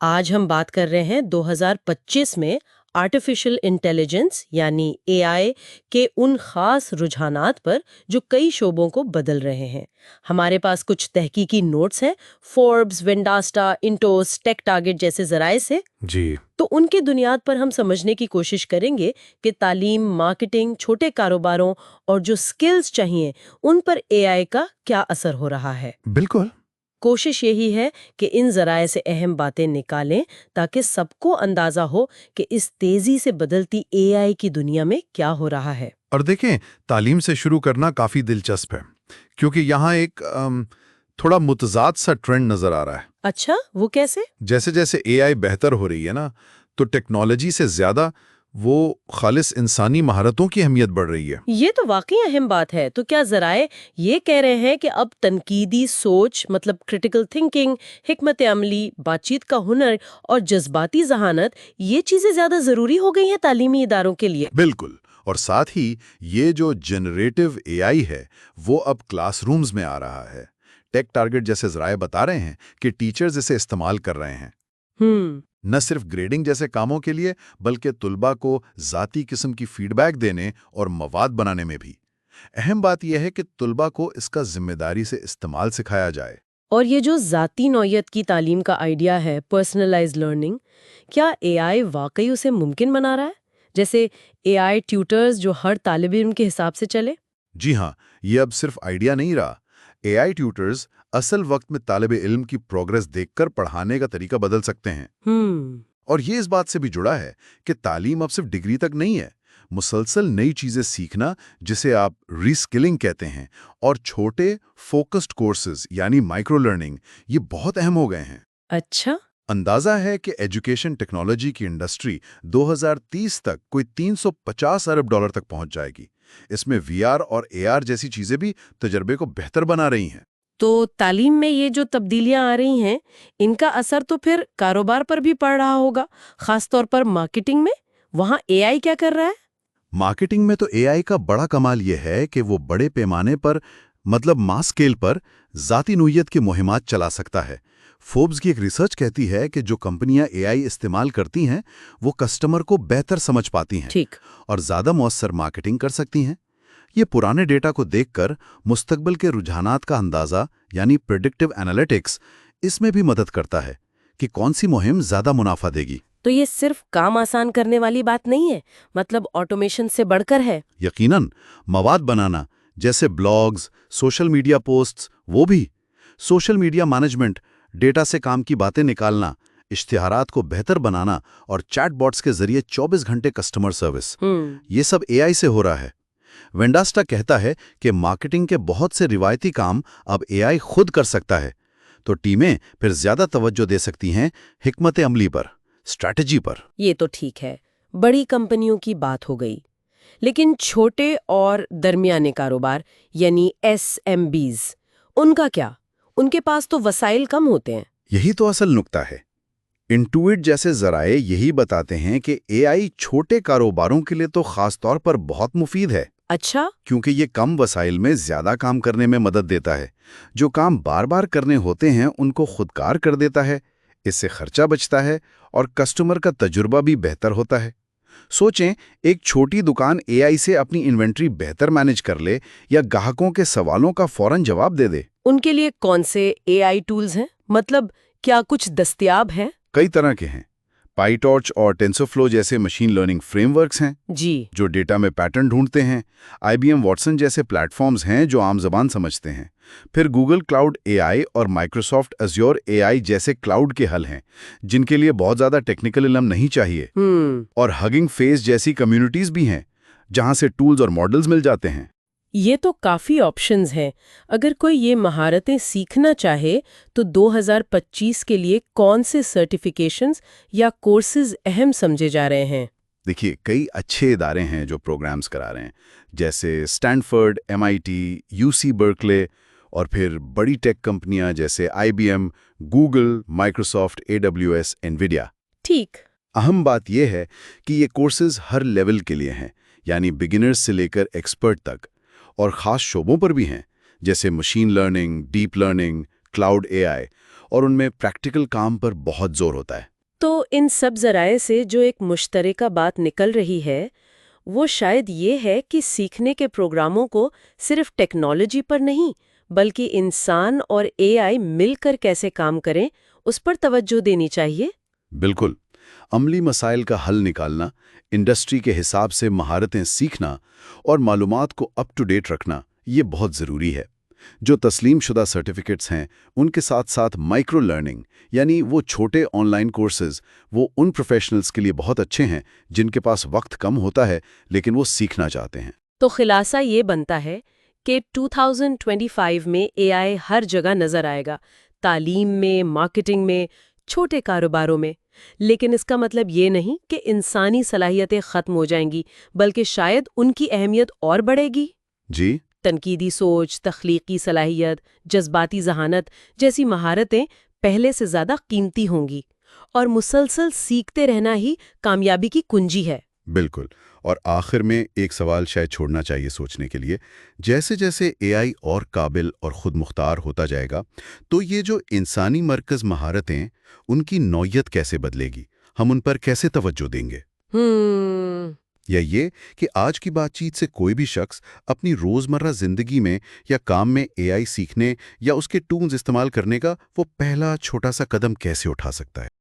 آج ہم بات کر رہے ہیں 2025 میں آرٹیفیشل انٹیلیجنس یعنی اے آئی کے ان خاص رجحانات پر جو کئی شعبوں کو بدل رہے ہیں۔ ہمارے پاس کچھ تحقیقی نوٹس ہیں فوربس، وینڈاسٹا، انٹوس، ٹیک ٹارگٹ جیسے ذرائع سے۔ جی تو ان کی بنیاد پر ہم سمجھنے کی کوشش کریں گے کہ تعلیم، مارکیٹنگ، چھوٹے کاروباروں اور جو سکلز چاہیے ان پر اے آئی کا کیا اثر ہو رہا ہے۔ بالکل۔ کوشش یہی ہے کہ ان ذرائع سے اہم باتیں نکالیں تاکہ سب کو اندازہ ہو کہ اس تیزی سے بدلتی اے آئی کی دنیا میں کیا ہو رہا ہے۔ اور دیکھیں، تعلیم سے شروع کرنا کافی دلچسپ ہے کیونکہ یہاں ایک تھوڑا متضاد سا ٹرینڈ نظر آ رہا ہے۔ اچھا، وہ کیسے؟ جیسے جیسے اے آئی بہتر ہو رہی ہے نا، تو ٹیکنالوجی سے زیادہ وہ خالص انسانی مہارتوں کی اہمیت بڑھ رہی ہے۔ یہ تو واقعی اہم بات ہے۔ تو کیا ذرائع یہ کہہ رہے ہیں کہ اب تنقیدی سوچ مطلب کریٹیکل تھنکنگ، حکمت عملی، بات چیت کا ہنر اور جذباتی ذہانت، یہ چیزیں زیادہ ضروری ہو گئی ہیں تعلیمی اداروں کے لیے؟ بالکل، اور ساتھ ہی یہ جو جنریٹو اے آئی ہے وہ اب کلاس رومز میں آ رہا ہے۔ ٹیک ٹارگٹ جیسے ذرائع بتا رہے ہیں کہ ٹیچرز اسے استعمال کر رہے ہیں، نہ صرف گریڈنگ جیسے کاموں کے لیے بلکہ طلباء کو ذاتی قسم کی فیڈ بیک دینے اور مواد بنانے میں بھی۔ اہم بات یہ ہے کہ طلباء کو اس کا ذمہ داری سے استعمال سکھایا جائے۔ اور یہ جو ذاتی نوعیت کی تعلیم کا آئیڈیا ہے، پرسنلائز لرننگ، کیا اے آئی واقعی اسے ممکن بنا رہا ہے؟ جیسے اے آئی ٹیوٹرز جو ہر طالب علم کے حساب سے چلے؟ جی ہاں، یہ اب صرف آئیڈیا نہیں رہا۔ اے آئی ٹیوٹرز اصل وقت میں طالب علم کی پروگرس دیکھ کر پڑھانے کا طریقہ بدل سکتے ہیں۔ اور یہ اس بات سے بھی جڑا ہے کہ تعلیم اب صرف ڈگری تک نہیں ہے، مسلسل نئی چیزیں سیکھنا جسے آپ ری اسکلنگ کہتے ہیں، اور چھوٹے فوکسڈ کورسز یعنی مائکرو لرننگ، یہ بہت اہم ہو گئے ہیں۔ اچھا، اندازہ ہے کہ ایجوکیشن ٹیکنالوجی کی انڈسٹری 2030 تک کوئی $350 ارب تک پہنچ جائے گی۔ اس میں وی آر اور اے آر جیسی چیزیں بھی تجربے کو بہتر بنا رہی ہیں۔ تو تعلیم میں یہ جو تبدیلیاں آ رہی ہیں، ان کا اثر تو پھر کاروبار پر بھی پڑ رہا ہوگا، خاص طور پر مارکیٹنگ میں۔ وہاں اے آئی کیا کر رہا ہے؟ مارکیٹنگ میں تو اے آئی کا بڑا کمال یہ ہے کہ وہ بڑے پیمانے پر مطلب ماس اسکیل پر ذاتی نوعیت کی مہمات چلا سکتا ہے۔ فوربس کی ایک ریسرچ کہتی ہے کہ جو کمپنیاں اے آئی استعمال کرتی ہیں وہ کسٹمر کو بہتر سمجھ پاتی ہیں ٹھیک، اور زیادہ مؤثر مارکیٹنگ کر سکتی ہیں۔ یہ پرانے ڈیٹا کو دیکھ کر مستقبل کے رجحانات کا اندازہ یعنی پریڈکٹیو انالیٹکس اس میں بھی مدد کرتا ہے کہ کون سی مہم زیادہ منافع دے گی۔ تو یہ صرف کام آسان کرنے والی بات نہیں ہے، مطلب آٹومیشن سے بڑھ کر ہے۔ یقیناً، مواد بنانا جیسے بلاگز، سوشل میڈیا پوسٹس، وہ بھی سوشل میڈیا مینجمنٹ، ڈیٹا سے کام کی باتیں نکالنا، اشتہارات کو بہتر بنانا اور چیٹ باٹس کے ذریعے 24 گھنٹے کسٹمر سروس، یہ سب اے آئی سے ہو رہا ہے۔ وینڈاسٹا کہتا ہے کہ مارکیٹنگ کے بہت سے روایتی کام اب اے آئی خود کر سکتا ہے، تو ٹیمیں پھر زیادہ توجہ دے سکتی ہیں حکمت عملی پر، اسٹریٹجی پر۔ یہ تو ٹھیک ہے، بڑی کمپنیوں کی بات ہو گئی، لیکن چھوٹے اور درمیانے کاروبار یعنی ایس ایم بیز، ان کا کیا؟ ان کے پاس تو وسائل کم ہوتے ہیں۔ یہی تو اصل نکتہ ہے۔ انٹوئٹ جیسے ذرائع یہی بتاتے ہیں کہ اے آئی چھوٹے کاروباروں کے لیے تو خاص طور پر بہت مفید ہے۔ اچھا، کیونکہ یہ کم وسائل میں زیادہ کام کرنے میں مدد دیتا ہے۔ جو کام بار بار کرنے ہوتے ہیں ان کو خودکار کر دیتا ہے، اس سے خرچہ بچتا ہے اور کسٹمر کا تجربہ بھی بہتر ہوتا ہے۔ سوچیں، ایک چھوٹی دکان اے آئی سے اپنی انوینٹری بہتر مینج کر لے یا گاہکوں کے سوالوں کا فوراً جواب دے دے۔ ان کے لیے کون سے اے آئی ٹولز ہیں؟ مطلب کیا کچھ دستیاب ہیں؟ کئی طرح کے ہیں۔ پائی ٹارچ اور ٹینسرفلو جیسے مشین لرننگ فریم ورکس ہیں جی، جو ڈیٹا میں پیٹرن ڈھونڈتے ہیں۔ آئی بی ایم واٹسن جیسے پلیٹ فارمز ہیں جو عام زبان سمجھتے ہیں۔ پھر گوگل کلاؤڈ اے آئی اور مائکروسافٹ ایزیور اے آئی جیسے کلاؤڈ کے حل ہیں جن کے لیے بہت زیادہ ٹیکنیکل علم نہیں چاہیے۔ اور ہگنگ فیس جیسی کمیونٹیز بھی ہیں جہاں سے ٹولز اور ماڈلز مل جاتے ہیں۔ یہ تو کافی آپشنز ہیں۔ اگر کوئی یہ مہارتیں سیکھنا چاہے تو 2025 کے لیے کون سے سرٹیفیکیشنز یا کورسز اہم سمجھے جا رہے ہیں؟ دیکھیے، کئی اچھے ادارے ہیں جو پروگرامز کرا رہے ہیں، جیسے اسٹینفورڈ، MIT، UC برکلے، اور پھر بڑی ٹیک کمپنیاں جیسے IBM، گوگل، مائکروسافٹ، AWS، انویڈیا۔ ٹھیک، اہم بات یہ ہے کہ یہ کورسز ہر لیول کے لیے ہیں، یعنی بگنرز سے لے کر ایکسپرٹ تک، اور خاص شعبوں پر بھی ہیں جیسے machine learning, deep learning, cloud A I, اور ان میں پریکٹیکل کام پر بہت زور ہوتا ہے۔ تو ان سب ذرائع سے جو ایک مشترکہ بات نکل رہی ہے وہ شاید یہ ہے کہ سیکھنے کے پروگراموں کو صرف ٹیکنالوجی پر نہیں بلکہ انسان اور اے آئی مل کر کیسے کام کریں اس پر توجہ دینی چاہیے۔ بالکل، عملی مسائل کا حل نکالنا، انڈسٹری کے حساب سے مہارتیں سیکھنا اور معلومات کو اپ ٹو ڈیٹ رکھنا یہ بہت ضروری ہے۔ جو تسلیم شدہ سرٹیفکیٹس ہیں ان کے ساتھ ساتھ مائکرو لرننگ یعنی وہ چھوٹے آن لائن کورسز وہ ان پروفیشنلز کے لیے بہت اچھے ہیں جن کے پاس وقت کم ہوتا ہے لیکن وہ سیکھنا چاہتے ہیں۔ تو خلاصہ یہ بنتا ہے کہ 2025 میں اے آئی ہر جگہ نظر آئے گا، تعلیم میں، مارکیٹنگ میں، چھوٹے کاروباروں میں، لیکن اس کا مطلب یہ نہیں کہ انسانی صلاحیتیں ختم ہو جائیں گی بلکہ شاید ان کی اہمیت اور بڑھے گی۔ جی، تنقیدی سوچ، تخلیقی صلاحیت، جذباتی ذہانت جیسی مہارتیں پہلے سے زیادہ قیمتی ہوں گی، اور مسلسل سیکھتے رہنا ہی کامیابی کی کنجی ہے۔ بالکل۔ اور آخر میں ایک سوال شاید چھوڑنا چاہیے سوچنے کے لیے، جیسے جیسے اے آئی اور قابل اور خود مختار ہوتا جائے گا تو یہ جو انسانی مرکز مہارتیں ان کی نوعیت کیسے بدلے گی، ہم ان پر کیسے توجہ دیں گے؟ یا یہ کہ آج کی بات چیت سے کوئی بھی شخص اپنی روزمرہ زندگی میں یا کام میں اے آئی سیکھنے یا اس کے ٹولز استعمال کرنے کا وہ پہلا چھوٹا سا قدم کیسے اٹھا سکتا ہے؟